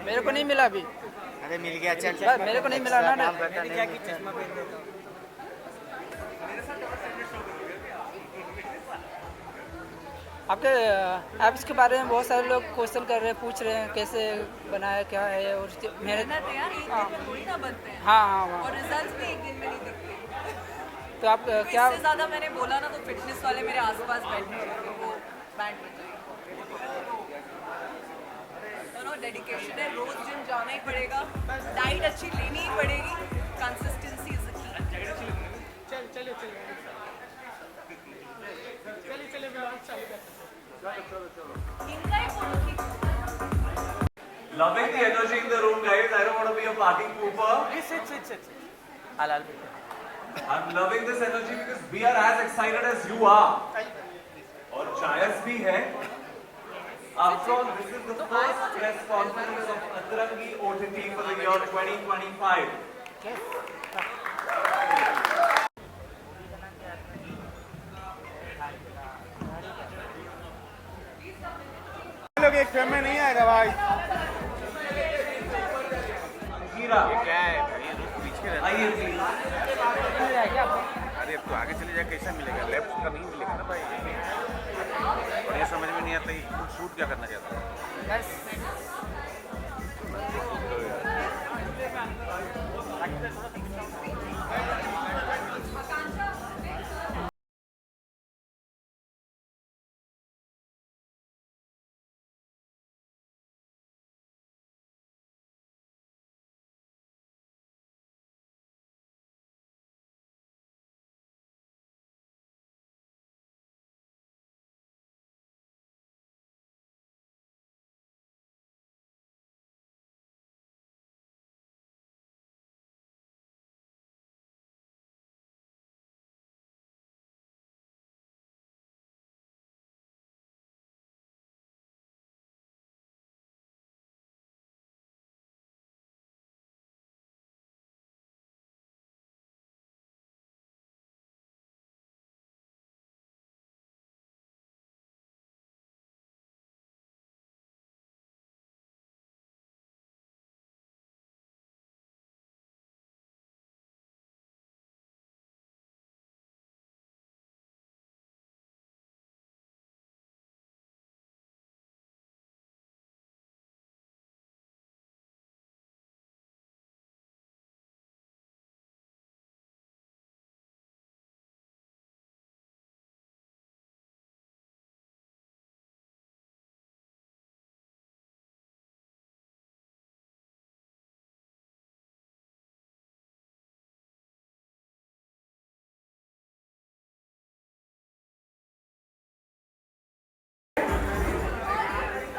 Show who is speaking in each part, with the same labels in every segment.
Speaker 1: मेरे को नहीं मिला अभी।
Speaker 2: अरे मिल गया, चल
Speaker 1: बस मेरे को नहीं मिला ना।
Speaker 2: नाम बता, नहीं चश्मा पहन लेता हूँ।
Speaker 1: आपके ऐप्स के बारे में बहुत सारे लोग क्वेश्चन कर रहे हैं, पूछ रहे हैं कैसे बनाया, क्या है, और मेरे
Speaker 3: मेहनत है यार, एक दिन में थोड़ी ना बनते हैं।
Speaker 1: हाँ हाँ हाँ।
Speaker 3: और रिजल्ट्स भी एक दिन में नहीं दिखते।
Speaker 1: तो आप
Speaker 3: तो
Speaker 1: क्या
Speaker 3: इससे ज़्यादा मैंने बोला ना तो फिटनेस वाले मेरे आसपास बैठे हैं, तो वो बैंड बज जाएगी। दोनों डेडिकेशन है, रोज जिम जाना ही पड़ेगा, डाइट अच्छी लेनी ही पड़ेगी, कंसिस्टेंसी इज द की। इनका ही फोटो खींच।
Speaker 4: Loving the energy in the room, guys. I don't want to be a party pooper.
Speaker 2: sit.
Speaker 4: I'm loving this energy because we are as excited as you are. और जायज भी है. After all, this is the first press conference of Atrangi OTT for the year 2025.
Speaker 2: लोग एक frame में नहीं आएगा भाई।
Speaker 4: हीरा,
Speaker 5: क्या है भाई, रुक पीछे रहना।
Speaker 4: आइए प्लीज.
Speaker 5: अरे अब तो आगे चले जाए कैसा मिलेगा, लेफ्ट का नहीं मिलेगा ना भाई। और ये समझ में नहीं आता ये शूट क्या करना चाहता है।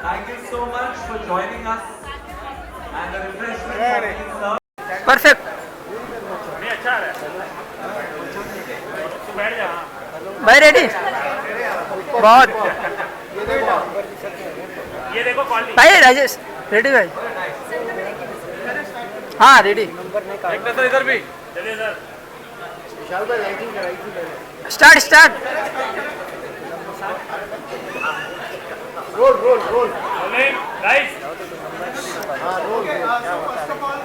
Speaker 4: Thank you so much for joining us. And the refreshments have been served.
Speaker 1: Perfect भाई रेडी बहुत भाई राजेश रेडी भाई हाँ रेडी
Speaker 4: इधर भी.
Speaker 1: Start
Speaker 6: roll guys. First of all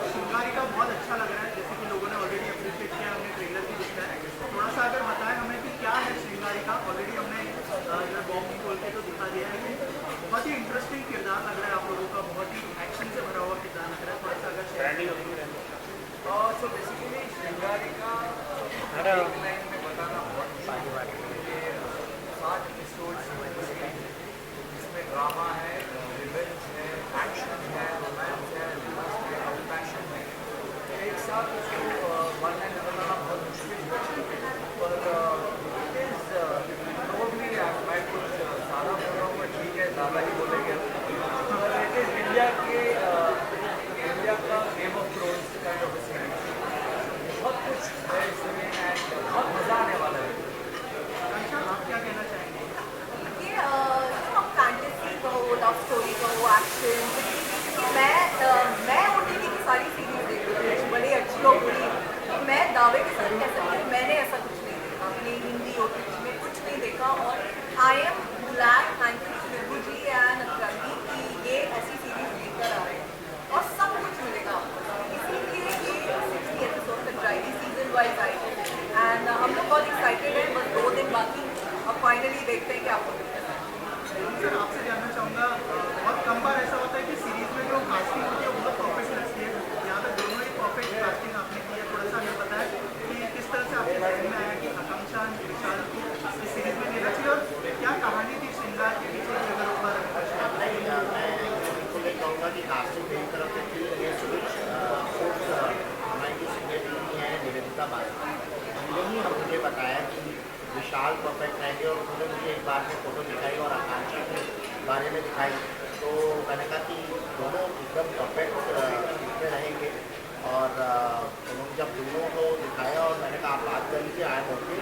Speaker 6: Shringari का बहुत अच्छा लग रहा है, जैसे कि लोगों ने ऑलरेडी अप्रिशिएट किया, हमने ट्रेलर भी देखा है। थोड़ा सा अगर बताएं हमें कि क्या है श्रृंगारी का। ऑलरेडी हमने बॉम्ब खोल के तो दिखा दिया है, बहुत ही इंटरेस्टिंग किरदार लग रहा है आप लोगों का, बहुत ही एक्शन से भरा हुआ किरदार लग रहा है। थोड़ा सा अगर सो बेसिकली श्रृंगारी का एक लाइन में बताना बहुत ये 7 एपिसोड्स इसमें ड्रामा है, रिवेंज है, एक्शन है, रोमांस है, लस्ट है, पैशन है, एक साथ उसको वन लाइन में बताना बहुत मुश्किल है। पर इट इज़ प्रोबेबली मैं कुछ सारा बोल रहा हूँ, ठीक है ज़्यादा ही बोलेंगे, पर इट इज़ इंडिया का game of thrones kind of series. बहुत कुछ है इसमें एंड बहुत
Speaker 7: होगा कि कास्टिंग मेरी तरफ से थी ये स्विच हमारी जो सीनियर टीम है निवेदिता बाली उन्होंने ही मुझे बताया कि विशाल परफेक्ट रहेंगे और उन्होंने मुझे एक बार में फ़ोटो दिखाई और आकांक्षा के बारे में दिखाई, तो मैंने कहा कि दोनों एकदम परफेक्ट इसमें रहेंगे। और उन्होंने जब दोनों को दिखाया और मैंने कहा आप बात कर लीजिए आए होंगे,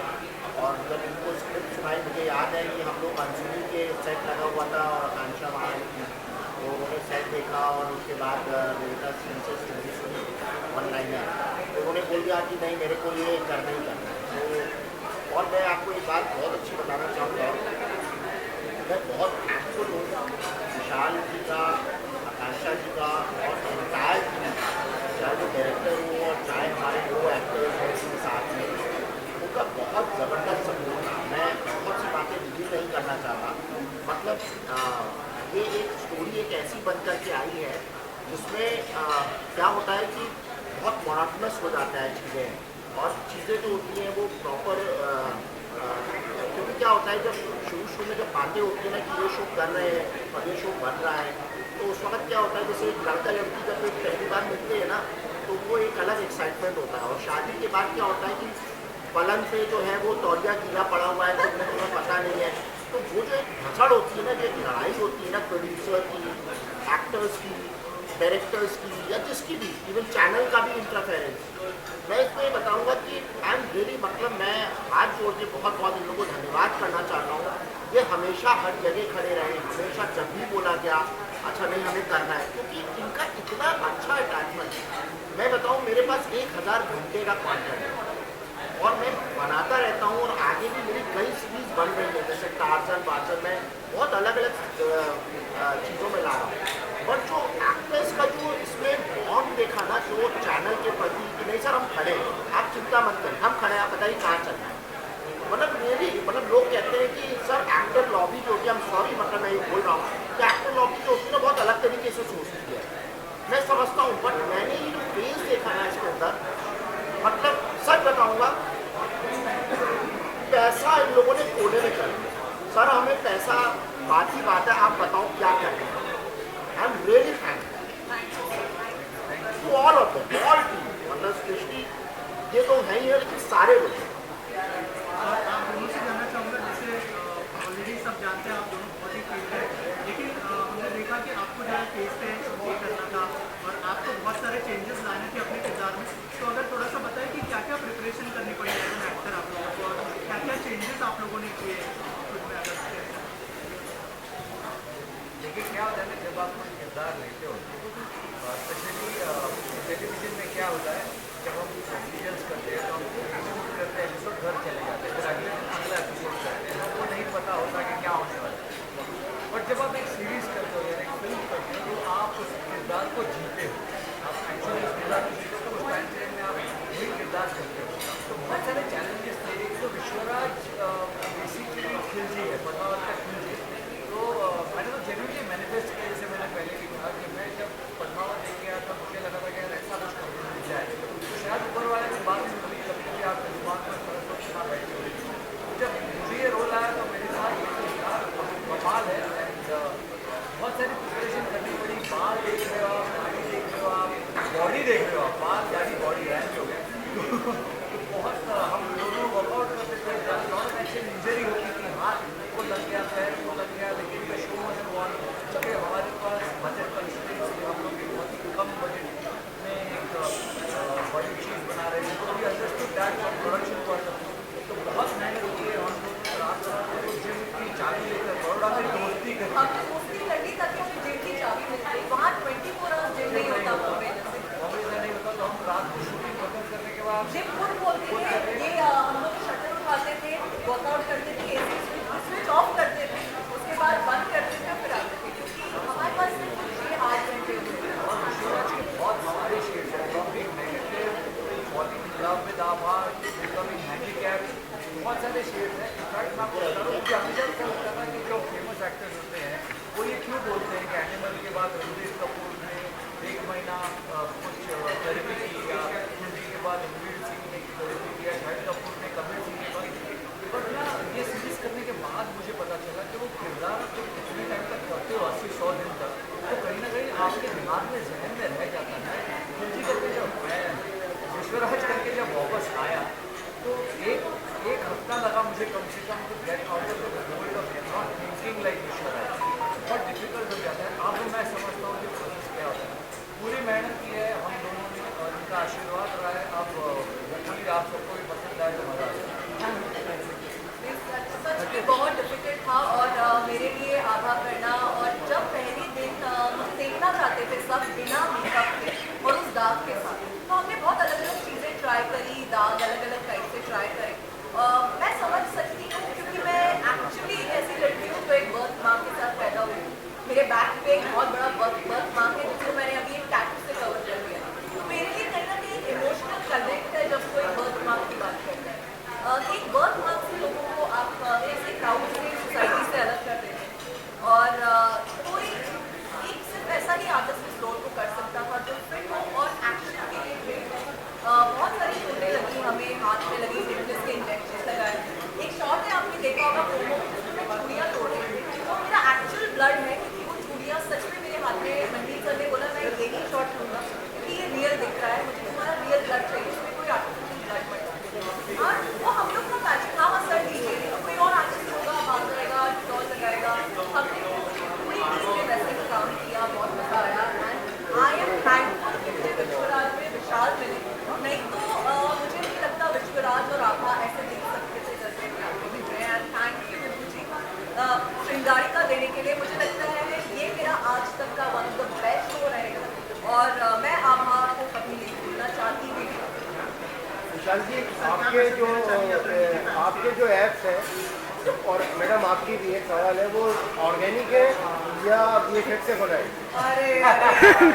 Speaker 7: और जब इनको स्क्रिप्ट सुनाई मुझे याद है कि हम लोग अंजुनी के सेट लगा हुआ था और आकांक्षा वहाँ आई थी, तो उन्होंने सेट देखा और उसके बाद निवेदिता सिंह से स्टोरी सुनी वन लाइनर, तो उन्होंने बोल दिया कि नहीं मेरे को ये करना ही करना है। तो और मैं आपको एक बात बहुत अच्छी बताना चाहूँगा, मैं बहुत थैंकफुल हूँ विशाल जी का, आकांक्षा जी का और एंटायर टीम, चाहे वो डायरेक्टर हो और चाहे हमारे वो एक्टर्स हैं इसके साथ में, उनका बहुत ज़बरदस्त सपोर्ट था। मैं बहुत सी बातें रिव्यू नहीं करना चाहता, मतलब ये एक स्टोरी एक ऐसी बन कर के आई है जिसमें क्या होता है कि बहुत मोनोटोनस हो जाता है चीज़ें, और चीज़ें जो होती हैं वो प्रॉपर, क्योंकि क्या होता है जब शुरू में जब बातें होती हैं ना कि ये शो कर रहे हैं और ये शो बन रहा है, तो उस वक्त क्या होता है जैसे एक लड़का लड़की जब एक पहली बार मिलते हैं ना तो वो एक अलग एक्साइटमेंट होता है, और शादी के बाद क्या होता है कि पलंग पे जो है वो तौलिया गीला पड़ा हुआ है तो तुम्हें पता नहीं है, तो वो जो एक भसड़ होती है ना, जो एक लड़ाई होती है ना प्रोड्यूसर की, एक्टर्स की, डायरेक्टर्स की या जिसकी भी, इवन चैनल का भी इंटरफेरेंस, मैं इसमें बताऊंगा कि आई एम रियली, मतलब मैं हाथ जोड़ के बहुत बहुत इन लोगों को धन्यवाद करना चाहता हूँ। ये हमेशा हर जगह खड़े रहे, हमेशा जब भी बोला गया अच्छा नहीं हमें करना है, क्योंकि इनका इतना अच्छा अटैचमेंट, मैं बताऊँ मेरे पास 1000 घंटे का कॉन्टेंट है और मैं बनाता रहता हूँ, और आगे भी मेरी कई सीरीज बन रही है, जैसे टार्जन वार्जन में बहुत अलग अलग चीज़ों में ला रहा हूँ, बट जो एक्टर्स का जो इसमें बॉन्ड देखा ना, जो चैनल के प्रति कि नहीं सर हम खड़े हैं, आप चिंता मत करें हम खड़े हैं, आप बताइए कहाँ चलना है, मतलब मेरी, मतलब लोग कहते हैं कि सर एक्टर लॉबी जो होती है, हम सॉरी मतलब मैं ये बोल रहा हूँ कि एक्टर लॉबी जो होती है ना बहुत अलग तरीके से सोचती है, मैं समझता हूँ, बट मैंने ये जो फेस देखा ना इसके अंदर, मतलब सच बताऊंगा पैसा इन लोगों ने कोने में कर दिया, सर हमें पैसा बात ही बात है, आप बताओ क्या करना है, I am really thankful to all of them, all team, मतलब स्पेशली ये तो है ही है लेकिन सारे लोग।
Speaker 6: आप दोनों से जानना चाहूँगा, जैसे ऑलरेडी सब जानते हैं आप दोनों बहुत ही फील्ड है, लेकिन हमने देखा कि आपको जो है फेस पे ये करना था और आपको बहुत सारे चेंजेस लाने थे अपने किरदार में, तो अगर थोड़ा सा बताएं कि क्या क्या प्रिपरेशन करनी पड़ी एज एन एक्टर आप लोगों को, और क्या क्या चेंजेस आप लोगों ने किए खुद में, अगर
Speaker 8: देखिए क्या होता है ना, जब आप कोई किरदार लेते हो, स्पेशली टेलीविजन में क्या होता है, जब हम सीरियल्स करते हैं तो हम शूट करते हैं, एपिसोड घर चले जाते हैं, फिर अगले दिन अगला एपिसोड करते हैं, हमको नहीं पता होता कि क्या होने वाला है, बट जब आप एक सीरीज़ करते हो या एक फिल्म करते हो तो आप उस किरदार को जीते हो, आप एक्चुअली उस किरदार को जीते हो, उस टाइम पीरियड में आप वही किरदार करते हो, तो बहुत सारे चैलेंजेस थे। एक तो विश्वराज बेसिकली खिलजी है, पद्मावत का खिलजी है, तो मैंने तो जेन्युइनली मैनिफेस्ट किया, जैसे मैंने पहले भी कहा कि मैं जब पद्मावत देख गया तो मुझे लगा था कि यार ऐसा कुछ करने मिल जाए, तो शायद ऊपर वाले की बात नहीं मिली, कभी कभी आपके दिमाग में फर्क वक्त ना बैठी हुई, जब मुझे ये रोल आया तो मेरे साथ कमाल है, एंड बहुत सारी प्रिपरेशन करनी पड़ी, बाल देख रहे हो आप, दाढ़ी देख रहे हो आप, बॉडी देख रहे हो आप, बाल दाढ़ी बॉडी रहने हो गया, तो बहुत हम दोनों वर्कआउट करते थे, लॉट ऐसी इंजरी होती थी, हाथ को लग गया, पैर को लग गया, लेकिन द शो वाज ऑन, क्योंकि हमारे पास बजट कंस्ट्रेंट्स थे, हम लोग एक बहुत ही कम बजट में एक बड़ी चीज़ बना रहे थे, तो we understood that from production point of view, तो बहुत मेहनत की है, हम लोग रात रात को जिम की चाबी लेकर बड़ौदा में दोस्ती करते
Speaker 3: हमने दोस्ती करनी ताकि हमें जिम की चाबी मिल गई, वहाँ 24 आवर्स जिम नहीं होता बॉम्बे जैसे,
Speaker 8: बॉम्बे से नहीं होता, तो हम रात को शूटिंग खत्म करने के बाद
Speaker 3: जिम खुद बोलते थे, ये हम लोग शटर उठाते थे, वर्कआउट करते थे, एसी स्विच ऑफ करते थे, उसके बाद बंद करते थे, फिर आते थे, क्योंकि हमारे पास सिर्फ 6-8 घंटे होते थे।
Speaker 8: और विश्वराज के बहुत सारे शेड्स हैं, from being negative, falling in love with Abha, becoming handicap, बहुत सारे शेड्स हैं। इनफैक्ट मैं आपको बता रहा हूँ कि हमेशा ऐसा लगता था कि जो फेमस एक्टर्स होते हैं वो ये क्यों बोलते हैं कि एनिमल के बाद रणबीर कपूर ने 1 महीना कुछ थेरेपी की, या खिलजी के बाद रणबीर सिंह ने थेरेपी किया, शाहिद कपूर ने कबीर सिंह के बाद, बट ना ये सीरीज़ करने के बाद मुझे पता चला कि वो किरदार जब कितने टाइम तक करते हो 80-100 दिन तक, तो कहीं ना कहीं आपके दिमाग में जहन में रह जाता है। जी करके जब मैं विश्वराज करके जब वापस आया तो एक हफ्ता लगा मुझे कम से कम to get out of the mould of not thinking like Vishwaraj. बहुत डिफिकल्ट हो जाता है। अब मैं समझता हूँ कि प्रोसेस क्या होता है। पूरी मेहनत की है हम दोनों ने और इनका आशीर्वाद रहा है। अब होपफुली आप सबको भी पसंद आए तो मज़ा आए।
Speaker 3: सच में बहुत डिफिकल्ट था और मेरे लिए आभा करना, और जब पहले दिन मुझे देखना चाहते थे सब बिना मेकअप के और उस दाग के साथ, तो हमने बहुत अलग अलग चीज़ें ट्राई करी, दाग अलग अलग टाइप से ट्राई करे। मैं समझ सकती हूँ क्योंकि मैं एक्चुअली एक ऐसी लड़की हूँ जो एक बर्थ मार्क के साथ पैदा हुई हूँ। मेरे बैक पे एक बहुत बड़ा बर्थ मार्क है जिसको मैंने अभी एक टैटू से कवर कर दिया। तो मेरे लिए कहीं ना कहीं एक इमोशनल कनेक्ट है जब कोई बर्थ मार्क की बात करता है। एक बर्थ मार्क से लोगों को आप ऐसे क्राउड से, सोसाइटी से अलग कर देते हैं, और कोई एक सिर्फ ऐसा ही आर्टिस्ट इस रोल को कर सकता था जो फिट हो और एक्शन के लिए फिट हो। बहुत सारी चोटें लगी हमें, हाथ में लगी, फिटनेस के इंजेक्शन लगाए। एक शॉट है आपने देखा होगा प्रोमो में जिसमें मैं चूड़ियाँ तोड़ रही थी, तो मेरा एक्चुअल ब्लड है क्योंकि वो चूड़ियाँ सच में मेरे हाथ में। रणवीर सर ने बोला मैं यही शॉट लूँगा क्योंकि ये रियल दिख रहा है, मुझे तुम्हारा रियल ब्लड चाहिए, इसमें कोई आर्टिफिशियल ब्लड मत। और वो हम लोग का मैजिक था। हाँ सर दीजिए, कोई और आर्टिस्ट होगा, भाग जाएगा, डॉल लगाएगा। हमने पूरी टीम ने वैसे ही काम किया, बहुत मजा आया। एंड आई एम थैंकफुल कि मुझे विश्वराज में विशाल मिले, नहीं तो मुझे नहीं लगता विश्वराज और आभा ऐसे दिख सकते थे जैसे दिख रहे हैं। थैंक यू विभू जी श्रृंगारिका देने के लिए। मुझे लगता है ये मेरा आज तक का one of the best show रहेगा और मैं आभा को कभी नहीं भूलना चाहती भी नहीं।
Speaker 2: विशाल जी, आपके जो ऐप्स हैं, और मैडम आपकी भी एक सवाल है, वो ऑर्गेनिक है या वीएफएक्स से बनाए?
Speaker 3: अरे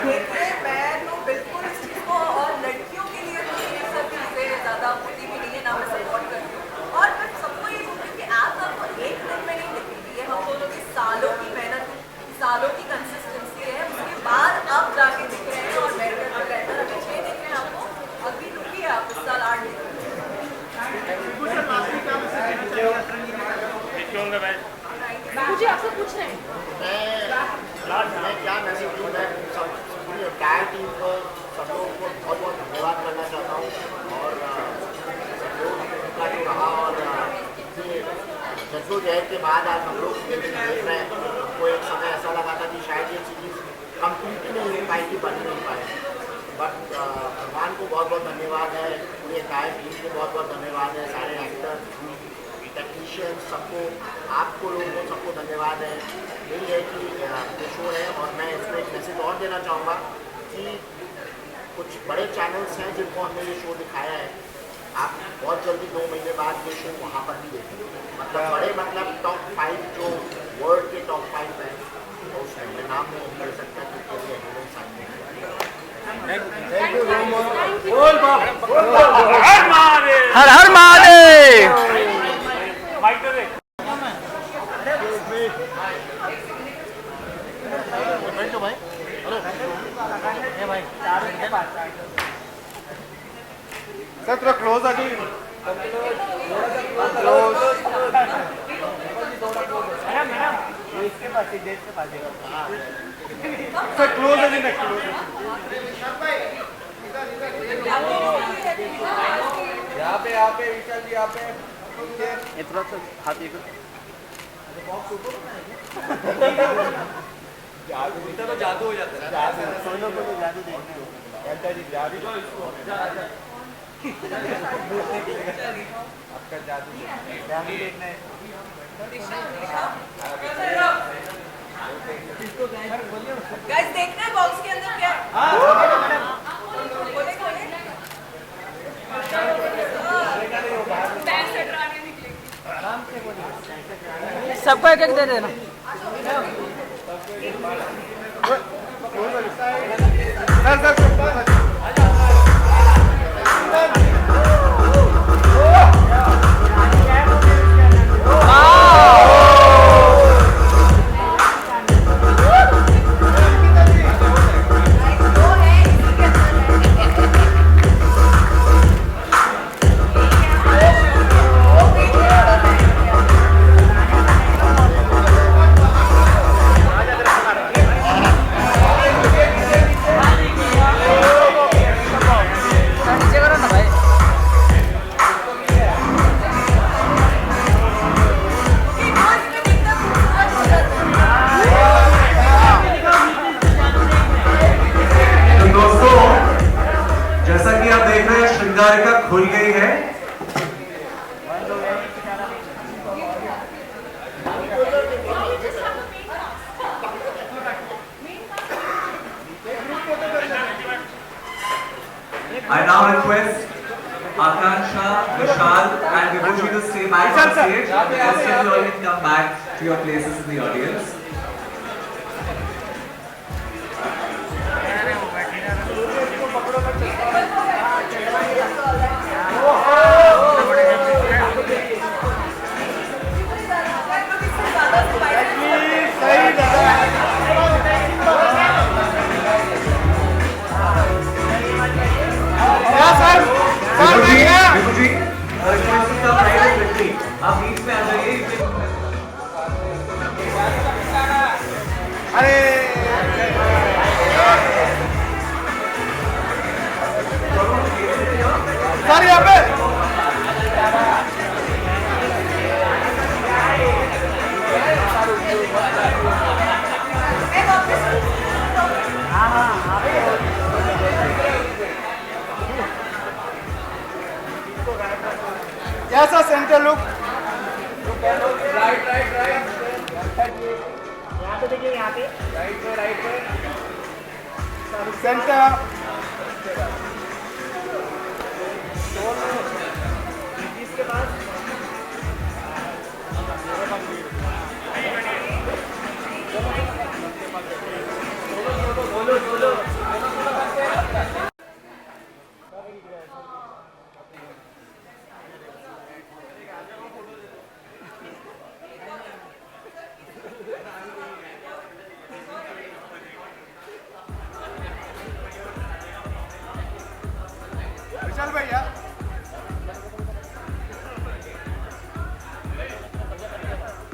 Speaker 3: देखिए, मैं तो बिल्कुल इस चीज़ को, और लड़कियों के लिए तो ये सब चीज़ें ज़्यादा होती भी नहीं है ना, मैं सपोर्ट करती हूँ। और मैं सबको ये बोलती हूँ कि ऐप आपको एक दिन में नहीं दिखेगी, ये हम दोनों की सालों की मेहनत, सालों की कंसिस्टेंसी है, उसके बाद अब जाके दिख रहे हैं। और बेहतर तो बेहतर अभी 6 दिख रहे हैं आपको, अभी रुकिए आप, इस साल 8 दिख रहे हैं।
Speaker 9: मुझे आपसे पूछ रहे हैं
Speaker 7: मैं क्या मैसेज दूँ? मैं पूरी एंटायर टीम को, सब लोगों को बहुत बहुत धन्यवाद करना चाहता हूँ। और सब लोग का जो रहा, और ये जद्दोजहद के बाद आज हम लोग ये चीज़ देख रहे हैं। हमको एक समय ऐसा लगा था कि शायद ये चीज़ कंप्लीट ही नहीं हो पाएगी, बन नहीं पाएगी, बट भगवान को बहुत बहुत धन्यवाद है, पूरी एंटायर टीम को बहुत बहुत धन्यवाद है, सारे एक्टर, टेक्नीशियन, सबको, आपको लोगों को सबको धन्यवाद है। यही है कि ये शो है, और मैं इसमें एक मैसेज और देना चाहूँगा कि कुछ बड़े चैनल्स हैं जिनको हमने ये शो दिखाया है, आप बहुत जल्दी 2 महीने बाद ये शो वहाँ पर भी देखेंगे। मतलब बड़े, मतलब टॉप 5 जो वर्ल्ड के टॉप 5 हैं, तो उसमें मैं नाम नहीं ले सकता क्योंकि अभी एविडेंस सामने है।
Speaker 2: Thank you very much.
Speaker 1: Her her Mahadev.
Speaker 2: Sir थोड़ा क्लोज आ जाइए। सर क्लोज आ जाइए, क्लोज।
Speaker 8: यहाँ पे विशाल जी, यहाँ पे
Speaker 1: ये थोड़ा सा हाथ ये
Speaker 8: इतना तो जादू हो जाता है। आपका जादू देखना है।
Speaker 3: गाइस देखना है बॉक्स के अंदर क्या है। बोले बोले
Speaker 1: सबको एक एक दे देना।
Speaker 2: सर
Speaker 4: खुल गई है। I now request Akansha, Vishal and Vibhuti to stay back on stage. The rest of you all can come back to your places in the audience. विभूति, आप बीच में आ जाइए।
Speaker 2: अरे सर यहाँ पे ऐसा सेंटर लुक राइट यहाँ पे देखिए, यहाँ पे राइट पे सेंटर इसके पास बोलो चल भैया।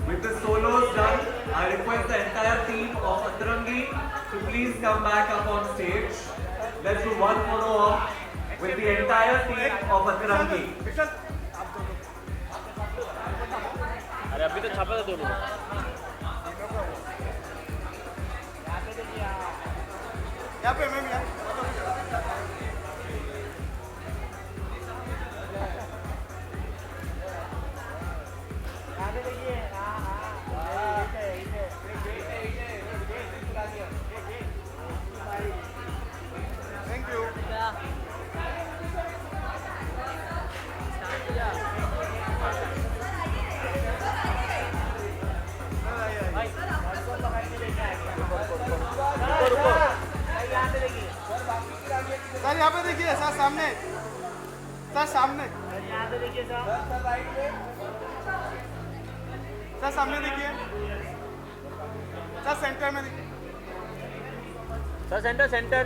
Speaker 4: With the solos done, I request the entire team of Atrangi to please come back up on stage. Let's do one photo op with the entire team of Atrangi.
Speaker 2: अरे अभी तो छापा था दोनों। यहाँ पे मैम यहाँ थैंक यू। सर यहाँ पे देखिए, सर सामने, सर सामने, यहाँ पे देखिए सर सामने देखिए, सर सेंटर में देखिए, सर सेंटर